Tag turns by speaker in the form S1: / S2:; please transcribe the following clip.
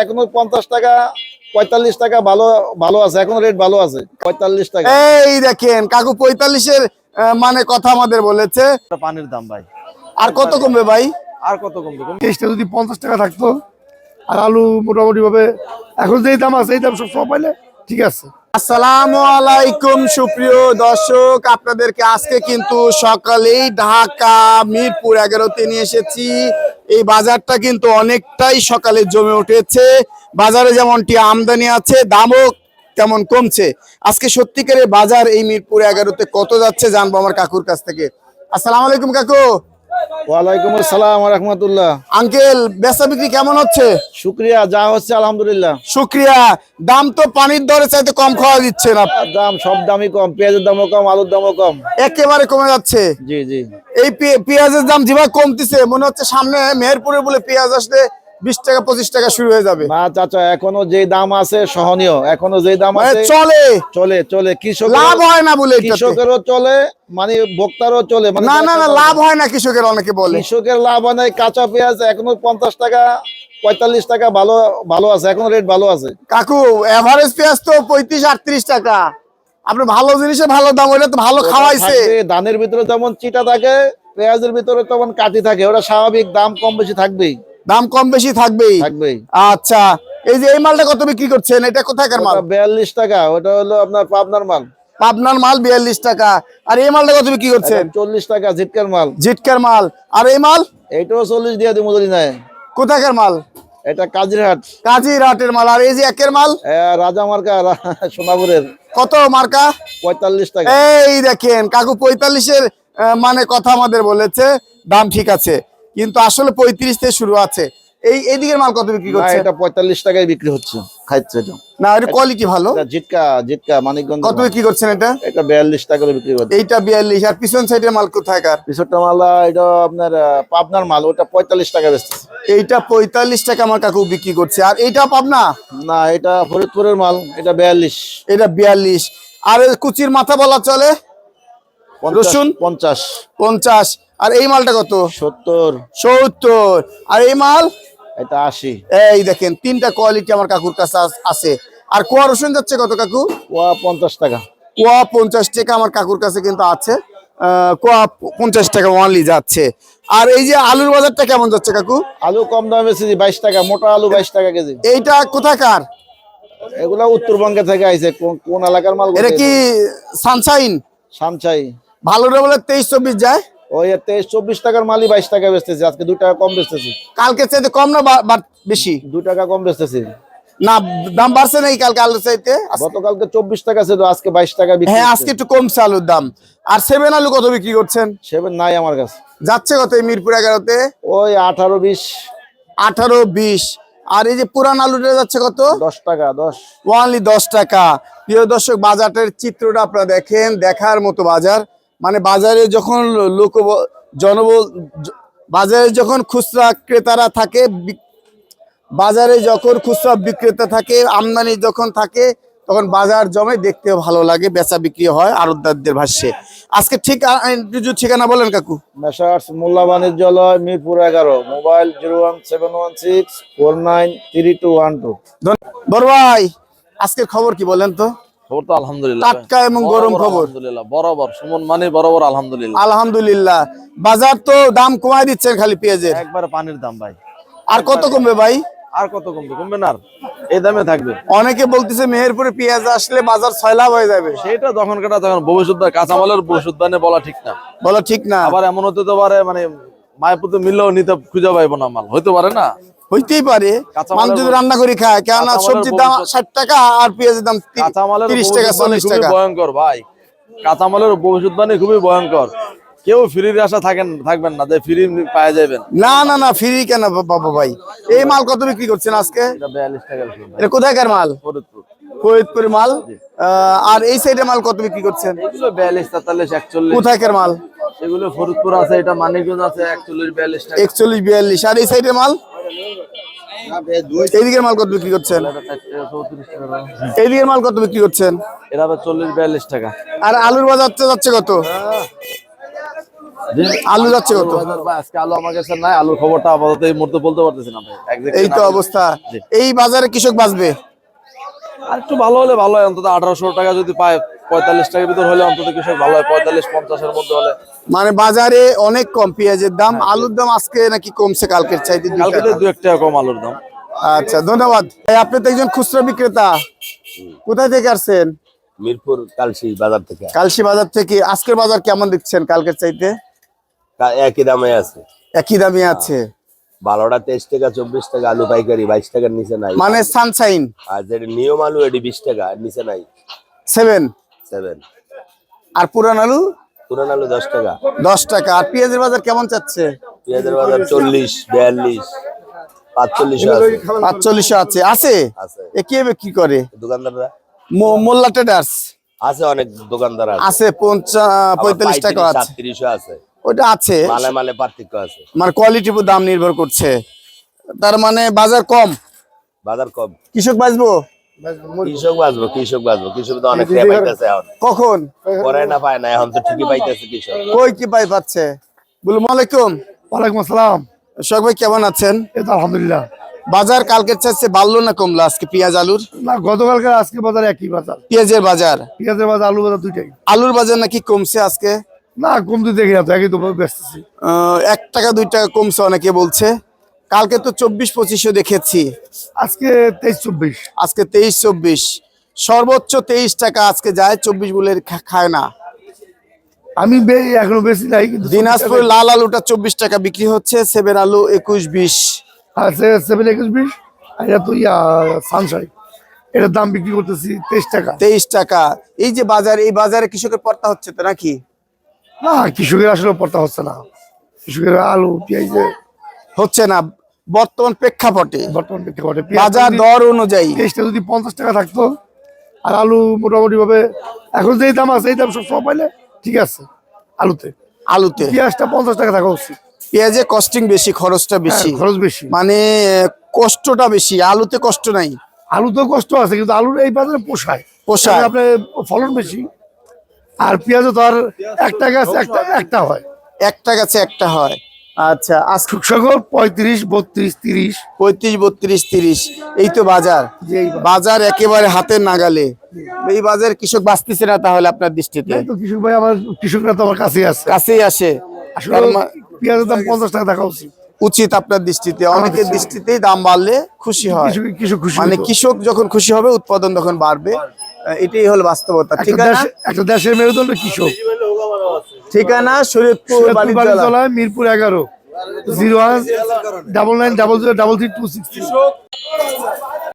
S1: এখনো 50 টাকা 45 টাকা ভালো ভালো আছে, এখনো রেট ভালো আছে 45 টাকা।
S2: এই দেখেন কাকু 45-এর মানে কথা আমাদের বলেছে।
S1: পানির দাম ভাই,
S2: আর কত কমবে ভাই?
S1: আর কত কমবে?
S3: টেস্টটা যদি 50 টাকা থাকতো আর আলু মোটামুটি ভাবে এখন যেই দাম আছে এই দাম সব পাইলে ঠিক আছে।
S2: আসসালামু আলাইকুম সুপ্রিয় দর্শক, আপনাদেরকে আজকে কিন্তু সকালেই ঢাকা মিরপুর 11-তে নিয়ে এসেছি। এই বাজারটা কিন্তু অনেকটাই সকালে জমে উঠেছে। বাজারে যেমনটি আমদানি আছে, দামও তেমন কমছে। আজকে সত্যিকারের বাজার এই মিরপুর 11-তে কত যাচ্ছে জানবো আমার কাকুর কাছ থেকে। আসসালামু আলাইকুম কাকু।
S1: ওয়ালাইকুম আসসালাম ওয়া রাহমাতুল্লাহ।
S2: আঙ্কেল বেচা বিক্রি কেমন হচ্ছে?
S1: শুকরিয়া, যা হচ্ছে আলহামদুলিল্লাহ।
S2: শুক্রিয়া। দাম তো পানির দরে চাইতে কম খাওয়া দিচ্ছেন আপনি।
S1: দাম সব দামই কম, পেঁয়াজের দামও কম, আলুর দামও কম,
S2: একেবারে কমে যাচ্ছে।
S1: জি জি।
S2: এই পেঁয়াজের দাম যেভাবে কমতেছে মনে হচ্ছে সামনে মেহেরপুরে বলে পেঁয়াজ আসলে 20 টাকা 25 টাকা শুরু হয়ে যাবে।
S1: না চাচা, এখনো যে দাম আছে সহনীয়, এখনো যে দাম আছে
S2: চলে
S1: চলে চলে। কৃষক
S2: লাভ হয় না বলে
S1: কৃষকেরও চলে, মানে ভোক্তারও চলে। মানে
S2: না না না লাভ হয় না কৃষকের, অনেকে বলে
S1: কৃষকের লাভ হয় না। কাঁচা পেঁয়াজ এখনো 50 টাকা 45 টাকা ভালো ভালো আছে, এখনো রেট ভালো আছে
S2: কাকু। এভারেজ পেঁয়াজ তো 35-38 টাকা। আপনি ভালো জিনিসের ভালো দাম, ওটা তো ভালো খাওয়াইছে।
S1: ধানের ভিতরে যেমন চিটা থাকে, পেঁয়াজের ভিতরে তেমন কাটি থাকে, ওটা স্বাভাবিক, দাম কম বেশি থাকবেই,
S2: দাম কম বেশি থাকবেই
S1: থাকবেই।
S2: আচ্ছা, এই যে এই মালটা কত বিক্রি করছেন? এটা কোথাকার মাল?
S1: 42 টাকা। ওটা হলো আপনার পাবনার মাল।
S2: পাবনার মাল 42 টাকা। আর এই মালটা কত বিক্রি করছেন?
S1: 40 টাকা জিটকার মাল।
S2: জিটকার মাল। আর এই মাল?
S1: এইটাও 40 দিয়ে দিই মজুরি নাই।
S2: কোথাকার মাল?
S1: এটা কাজিরহাট।
S2: কাজিরহাটের মাল। আর এই যে একের মাল?
S1: রাজা মার্কা, সোনাপুরের।
S2: কত মার্কা?
S1: 45 টাকা।
S2: এই দেখেন কাকু 45-এর মানে কথা আমাদের বলেছে। দাম ঠিক আছে, কিন্তু আসলে 35 থেকে শুরু আছে। এইদিকের মাল কত বিক্রি করছে?
S1: এটা 45 টাকায় বিক্রি হচ্ছে, খাইছে এটা।
S2: না, এর কোয়ালিটি ভালো।
S1: এটা জিটকা মানিকগঞ্জ।
S2: কত বিক্রি করছেন এটা?
S1: এটা 42 টাকা করে বিক্রি করছে।
S2: এইটা 42। আর পিছন সাইডের মাল কোথাকার?
S1: পিছরটা মাল এটা আপনার পাবনার মাল, ওটা 45 টাকা বেচতেছে।
S2: এইটা 45 টাকা আমার কাকু বিক্রি করছে। আর এইটা পাবনা
S1: না, এটা ফরিদপুরের মাল, এটা 42।
S2: এটা 42। আর কুচির মাথা বলা চলে রসুন
S1: 50।
S2: আর এই মালটা কত?
S1: 70।
S2: আর এই মাল
S1: এটা 80।
S2: এই দেখেন তিনটা কোয়ালিটি আমার কাকুর কাছে আছে। আর কোয়া রসুন যাচ্ছে কত কাকু?
S1: কোয়া 50 টাকা।
S2: কোয়া 50 টাকা আমার কাকুর কাছে কিন্তু আছে। কোয়া 50 টাকা ওয়ানলি যাচ্ছে। আর এই যে আলুর বাজারটা কেমন যাচ্ছে কাকু?
S1: আলু কম দামে বেশি 22 টাকা, মোটা আলু 22 টাকা কেজি।
S2: এইটা কোথাকার?
S1: এগুলা উত্তরবঙ্গে থেকে আইছে। কোন এলাকার মাল?
S2: এটা কি সানশাইন?
S1: সানচাই।
S2: ভালো রে বলে 23-24 যায়।
S1: ওই 23-24 টাকার মালই 22 টাকা বেচতেছি, আজকে 2 টাকা কম বেচতেছি।
S2: কালকে চাইতে কম না বেশি?
S1: 2 টাকা কম বেচতেছি।
S2: না, দাম বাড়ছে নাকি কালকে আলুর চাইতে?
S1: গতকালকে 24 টাকা ছিল, আজকে 22 টাকা বিক্রি।
S2: হ্যাঁ, আজকে একটু কমছে আলুর দাম। আর 7 আলু কত বিক্রি করছেন?
S1: 7 নাই আমার কাছে।
S2: যাচ্ছে কত এই মিরপুর 11-তে?
S1: ওই 18-20।
S2: 18-20। আর এই যে পুরান আলুটা যাচ্ছে কত?
S1: 10 টাকা। 10
S2: ওনলি 10 টাকা। প্রিয় দর্শক, বাজারের চিত্রটা আপনারা দেখেন, দেখার মতো বাজার। মানে বাজারে যখন বাজারে যখন খুচরা ক্রেতারা থাকে, বাজারে যখন খুচরা বিক্রেতা থাকে, আমদানি যখন থাকে, তখন বাজার জমে, দেখতে ভালো লাগে, বেচা বিক্রি হয় আড়তদারদের ভাষ্যে। আজকে ঠিক ঠিকানা বলেন কাকু।
S1: মেসার্স মোল্লা বাণিজ্যালয়, মিরপুর 11, মোবাইল 01716493212।
S2: বড় ভাই, আজকের খবর কি বলেন তো?
S4: খবর তো আলহামদুলিল্লাহ,
S2: টাটকা এবং গরম খবর।
S4: আলহামদুলিল্লাহ, বরাবর সুমন মানে বরাবর আলহামদুলিল্লাহ।
S2: আলহামদুলিল্লাহ। বাজার তো দাম কমায় দিচ্ছেন খালি পেঁয়াজের।
S4: একবার পানির দাম ভাই।
S2: আর কত কমবে ভাই?
S4: আর কত কমবে? কমবে না, আর এই দামে থাকবে।
S2: অনেকে বলতেছে মেহেরপুরে পেঁয়াজ আসলে বাজার 6 লাভ হয়ে যাবে।
S4: সেটা যখন কাটা তখন, ভবিষ্যৎ কাঁচামালের ভবিষ্যৎ বলা ঠিক না।
S2: বলো ঠিক না।
S4: আবার এমন হতে তো পারে, মানে মায়ের মিললেও নিতে খুঁজে পাইবো না মাল, হইতে পারে না।
S2: হইতেই পারে, মান যদি রান্না করে খায়। কেন সবজির দাম 60 টাকা আর পেঁয়াজের দাম 30 টাকা 40 টাকা।
S4: ভয়ঙ্কর ভাই, কাঁচামালের ভবিষ্যৎবাণী খুবই ভয়ঙ্কর। কেউ ফ্রির আশা থাকবেন না যে ফ্রি পাওয়া যাবেন।
S2: না না না, ফ্রি কেন বাবা ভাই? এই মাল কত বিক্রি করছেন আজকে?
S4: এটা 42 টাকা।
S2: এটা কোথাকার মাল? ফরিদপুর মাল। আর এই সাইডের মাল কত বিক্রি করছেন?
S4: এগুলো 42, 43, 41।
S2: কোথাকার মাল?
S4: এগুলো ফরিদপুর আছে, এটা মানিকগঞ্জ আছে, 41, 42 টাকা।
S2: 41, 42। আর এই সাইডের মাল? এইদিকের মাল কত বিক্রি করছেন? এইদিকের মাল কত বিক্রি করছেন?
S4: এটা 40, 42 টাকা।
S2: আর আলুর বাজার যাচ্ছে কত? আলু যাচ্ছে কত?
S4: বাজার ভাই আজকে আলু আমার কাছে নাই, আলুর খবরটা আপাতত এই মুহূর্তে বলতে পারতেছি না ভাই। Exact
S2: এই তো
S4: না।
S2: অবস্থা।
S4: জি।
S2: এই বাজারে কৃষক বাঁচবে?
S4: আর একটু ভালো হলে ভালো হয়, অন্তত 1800 টাকা যদি পায়, 45 টাকার ভিতর হলে অন্তত কৃষক ভালো হয়, 45-50 এর মধ্যে হলে।
S2: মানে বাজারে অনেক কম পেঁয়াজের দাম, আলুর দাম আজকে নাকি কমছে কালকের চাইতে 2
S4: কালকে
S2: টাকা।
S4: 2-1 টাকা কম আলুর দাম।
S2: আচ্ছা, ধন্যবাদ ভাই। আপনি তো একজন খুচরা বিক্রেতা, কোথায় থেকে আসছেন?
S5: মিরপুর কালসি বাজার থেকে
S2: কালসি বাজার থেকে। আজকের বাজার কেমন দেখছেন কালকের চাইতে?
S5: একই দামে আছে।
S2: একই দামে আছে,
S5: ভালোটা 23 টাকা 24 টাকা, আলু পাইকারি 22 টাকার নিচে নাই।
S2: মানে সানশাইন
S5: আর যেটা নিয়ম আলু এটি 20 টাকা, আর নিচে নাই
S2: 7।
S5: 7।
S2: আর পুরান আলু
S5: পুরান আলু 10 টাকা।
S2: 10 টাকা। আর পেঁয়াজের বাজার কেমন চাচ্ছে?
S5: পেঁয়াজের বাজার 40, 42, 45 আছে।
S2: 45 আছে আছে
S5: আছে।
S2: এ কে বিক্রি করে?
S5: দোকানদাররা
S2: মোল্লা ট্রেডার্স
S5: আছে, অনেক দোকানদার আছে।
S2: আছে 45 টাকা আছে,
S5: 37 আছে।
S2: ওটা আছে।
S5: মালে মালে পার্থক্য আছে।
S2: মানে কোয়ালিটির উপর দাম নির্ভর করছে, তার মানে বাজার কম,
S5: বাজার কম।
S2: কৃষক বাঁচবো
S5: কৃষক বাঁচবো, কৃষক বাঁচবো। কৃষক তো অনেক রে পাইতেছে এখন,
S2: কখন?
S5: পরে না পায় না, এখন তো ঠিকই পাইতেছে কৃষক।
S2: কই কি পাই পাচ্ছে? বলুন আলাইকুম।
S3: ওয়ালাইকুম আসসালাম।
S2: শখ ভাই কেমন আছেন?
S3: এই তো আলহামদুলিল্লাহ।
S2: বাজার কালকের চাইতে বাড়লো না কমলো আজকে? পেঁয়াজ আলুর
S3: না, গতকালকে আজকে বাজার একই বাজার।
S2: পেঁয়াজের বাজার,
S3: পেঁয়াজের বাজার, আলু বাজার দুইটাই।
S2: আলুর বাজার নাকি কমছে আজকে?
S3: না, কমতে দেখি না তো, একই তো বেচতেছি।
S2: 1 টাকা 2 টাকা কমছে অনেকে বলছে। কালকে তো 24-25 দেখেছি,
S3: আজকে 23-24।
S2: আজকে 23-24, সর্বোচ্চ 23 টাকা আজকে যায়, 24 বলে খায় না।
S3: আমি এখনো বেশি নাই, কিন্তু
S2: দিনাজপুর লাল আলুটা 24 টাকা বিক্রি হচ্ছে, 7 আলু 21-20।
S3: আছে 7-21-20। আর এটা তো সানশাইন, এটার দাম বিক্রি করতেছি 23 টাকা।
S2: 23 টাকা। এই যে বাজার, এই বাজারে কৃষকের পড়তা হচ্ছে তো নাকি?
S3: না, কৃষকের আসলে পড়তা হচ্ছে না। কৃষকের আলু পেঁয়াজে
S2: হচ্ছে না বর্তমান প্রেক্ষাপটে,
S3: বর্তমান প্রেক্ষাপটে
S2: বাজার দর অনুযায়ী।
S3: পেঁয়াজটা যদি 50 টাকা থাকতো, আর আলু মোটামুটি ভাবে এখন যেই দাম আছে এই দাম সব পাইলে ঠিক আছে। আলুতে
S2: আলুতে
S3: পেঁয়াজটা 50 টাকা থাকা উচিত।
S2: পেঁয়াজে কস্টিং বেশি, খরচটা বেশি,
S3: হ্যাঁ, খরচ বেশি।
S2: মানে কষ্টটা বেশি। আলুতে কষ্ট নাই।
S3: আলুতেও কষ্ট আছে, কিন্তু আলুর এই বাজারে পোষায়।
S2: পোষায়।
S3: কারণ আপনার ফলন বেশি, আর পেঁয়াজও তো আর একটা গাছ একটা হয়।
S2: একটা গাছে একটা হয়। আচ্ছা, আজকে
S3: সকল 35, 32, 30।
S2: 35, 32, 30 এই তো বাজার।
S3: যে এই বাজার।
S2: বাজার একেবারে হাতের নাগালে। এই বাজার কৃষক বাঁচতেছে না তাহলে আপনার দৃষ্টিতে?
S3: তাই তো কৃষক ভাই, আমার কৃষকরা তো আমার কাছেই আছে।
S2: কাছেই আসে।
S3: আসলে
S2: তার
S3: পেঁয়াজের দাম 50 টাকা থাকা উচিত।
S2: উচিত আপনার দৃষ্টিতে। অনেকের দৃষ্টিতেই দাম বাড়লে খুশি হয়,
S3: কৃষক খুশি
S2: মানে
S3: হতো।
S2: কৃষক যখন খুশি হবে উৎপাদন তখন বাড়বে। এটাই হলো বাস্তবতা। ঠিকানা
S3: একটা দেশের মেরুদণ্ড কৃষক।
S2: ঠিকানা শরীয়তপুর বাণিজ্যালয়,
S3: বাণিজ্যালয়, মিরপুর 11, 01 9900 33 263।